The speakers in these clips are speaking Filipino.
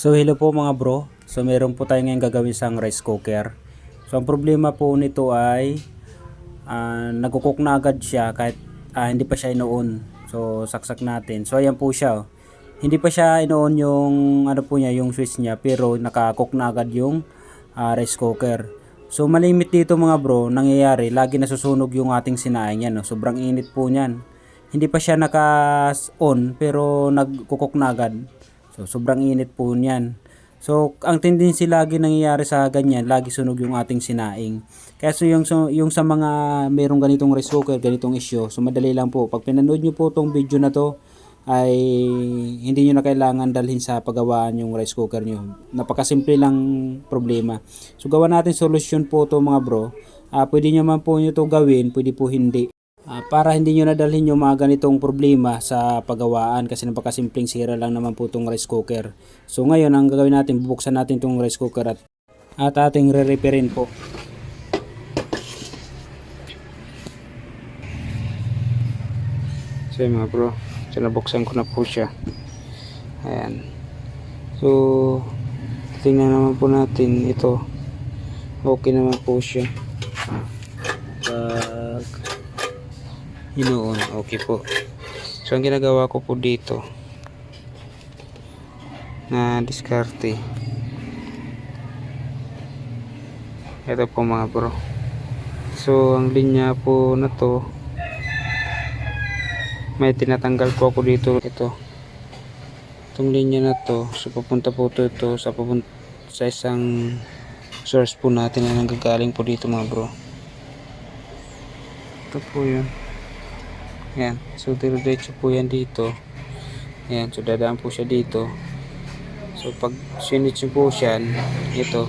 So hello po mga bro. So meron po tayo ngayong gagawin sa rice cooker. So ang problema po nito ay nagkukok na agad siya kahit hindi pa siya inoon. So saksak natin. So ayan po siya. Oh. Hindi pa siya inoon yung ano po niya, yung switch niya, pero nakakook na agad yung rice cooker. So malimit dito mga bro, nangyayari lagi nasusunog yung ating sinaing yan. No? Sobrang init po niyan. Hindi pa siya naka-on pero nagkukok na agad. So, sobrang init po niyan. So, ang tendency lagi nangyayari sa ganyan, lagi sunog yung ating sinaing. Kaya yung sa mga merong ganitong rice cooker, ganitong issue, so madali lang po. Pag pinanood nyo po tong video na to, ay hindi nyo na kailangan dalhin sa paggawaan yung rice cooker nyo. Napakasimple lang problema. So, gawa natin solusyon po to mga bro. Pwede nyo man po nyo to gawin, pwede po hindi. Para hindi nyo nadalhin yung mga ganitong problema sa paggawaan kasi napakasimpleng sira lang naman po itong rice cooker. So ngayon ang gagawin natin, bubuksan natin itong rice cooker at ating re-repairin po. So mga bro, so nabuksan ko na po siya. Ayan. So tingnan naman po natin ito. Okay naman po siya. Inoon, okay po. So ang ginagawa ko po dito na diskarte, ito po mga bro. So ang linya po na to, may tinatanggal po ako dito. Itong linya na to, so papunta po ito sa isang source po natin na nanggagaling po dito mga bro. Ito po yun. Ayan, so diretso po yan dito. Ayan, so dadaan po siya dito. So pag sinitch po siya, ito.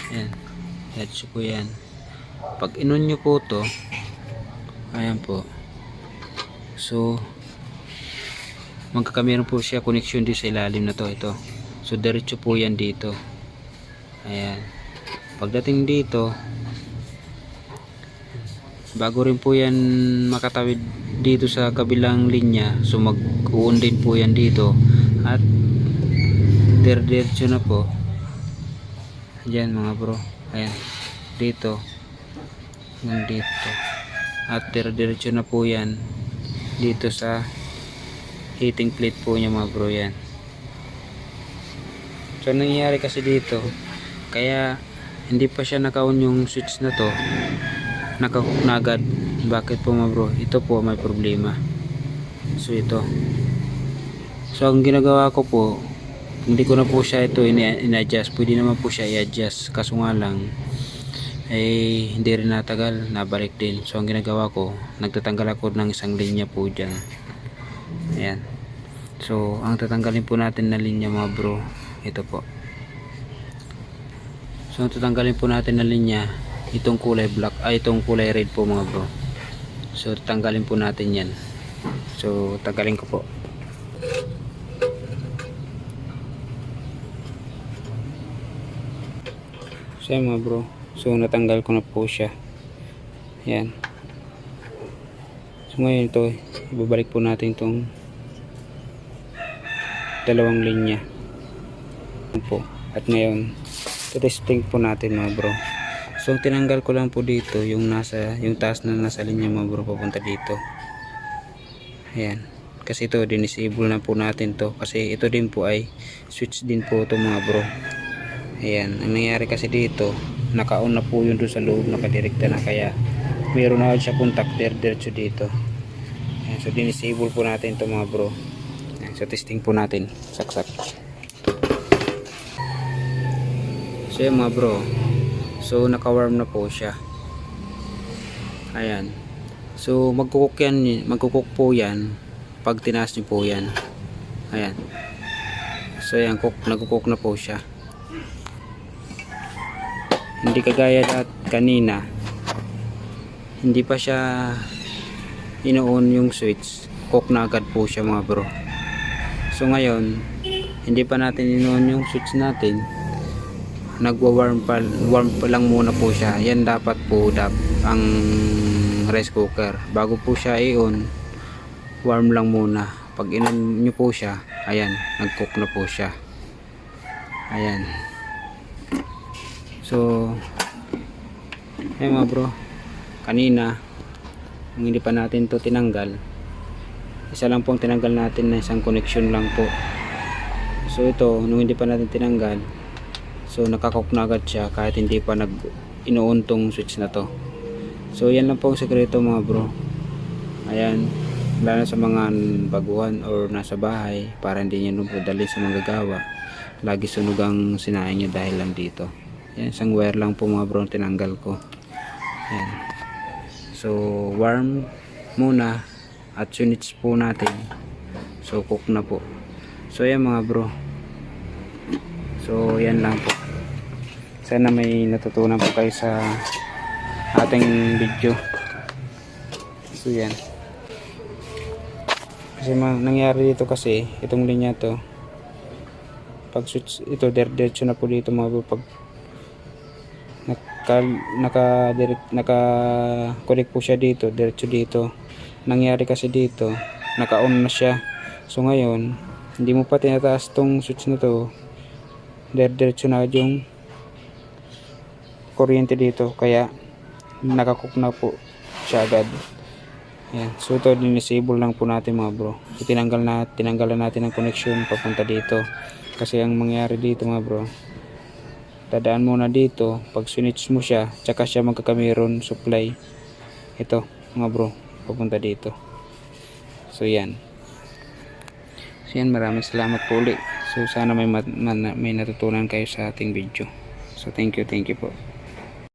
Ayan, diretso po yan. Pag inon nyo po to, ayan po. So magkakameron po siya connection dito sa ilalim na to. Ito. So diretso po yan dito. Ayan. Pagdating dito, bago rin po yan makatawid dito sa kabilang linya, so mag-uon din po yan dito at diretso na po dyan mga bro. Ayan, dito dito at diretso na po yan dito sa heating plate po niya mga bro. Yan, so nangyayari kasi dito, kaya hindi pa siya naka-on yung switch na to, nakahook na agad. Bakit po mga bro? Ito po may problema. So ito, so ang ginagawa ko po, hindi ko na po siya ito in-adjust. Pwede naman po siya i-adjust, kaso nga lang hindi rin natagal, nabalik din. So ang ginagawa ko, nagtatanggal ako ng isang linya po dyan. Ayan, so ang tatanggalin po natin na linya mga bro, ito po. So ang tatanggalin po natin na linya, itong kulay black, itong kulay red po mga bro. So tanggalin po natin yan. So tanggalin ko po. So yan mga bro, so natanggal ko na po siya. Yan. So ngayon ito, ibabalik po natin itong dalawang linya po. At ngayon testing po natin mga bro. So tinanggal ko lang po dito yung taas na nasa linya mga bro, papunta dito. Ayan, kasi ito dinisable na po natin to, kasi ito din po ay switch din po ito mga bro. Ayan, ang nangyari kasi dito, naka-on na po yun doon sa loob, nakadirekta na, kaya meron na siya contactor diretso dito. Ayan, so dinisable po natin to mga bro. Ayan, so testing po natin, saksak. So yan mga bro, so naka-warm na po siya. Ayan. So magkukok po yan pag tinaas niyo po yan. Ayan. So yan, nagkukok na po siya. Hindi kagaya kanina, hindi pa siya ino-on yung switch, cook na agad po siya mga bro. So ngayon, hindi pa natin ino-on yung switch natin, warm pa lang muna po siya. Yan dapat po ang rice cooker, bago po siya i-on, warm lang muna pag inon nyo po siya, ayan, nag-cook na po siya. Ayan. So ayan mga bro, kanina kung hindi pa natin to tinanggal, isa lang pong tinanggal natin na isang connection lang po. So ito, nung hindi pa natin tinanggal, so nakakook na agad siya kahit hindi pa ino-on tong switch na to. So yan lang po ang sekreto mga bro. Ayan, lalo sa mga baguhan or nasa bahay, para hindi nyo po dali sa manggagawa, lagi sunog ang sinain nyo dahil lang dito. Yan, isang wire lang po mga bro tinanggal ko. Yan. So warm muna at units po natin. So cook na po. So yan mga bro. So yan lang po. Sana may natutunan po kayo sa ating video. So yan. Kasi nangyari dito kasi itong linya to, pag switch ito diretso na po dito mga bro, pag naka connect po siya dito, diretso dito. Nangyari kasi dito, naka-on na siya. So ngayon, hindi mo pa tinataas tong switch na to, diretso na yung kuryente dito, kaya naka-cook na po siya agad. Yan. So ito, disable lang po natin mga bro. So, tinanggalan natin ang connection papunta dito. Kasi ang mangyari dito mga bro, dadaan muna dito, pag switch mo siya, tsaka siya magkakamiron supply. Ito mga bro, papunta dito. So yan. So yan, maraming salamat po ulit. So sana may natutunan kayo sa ating video. So thank you po.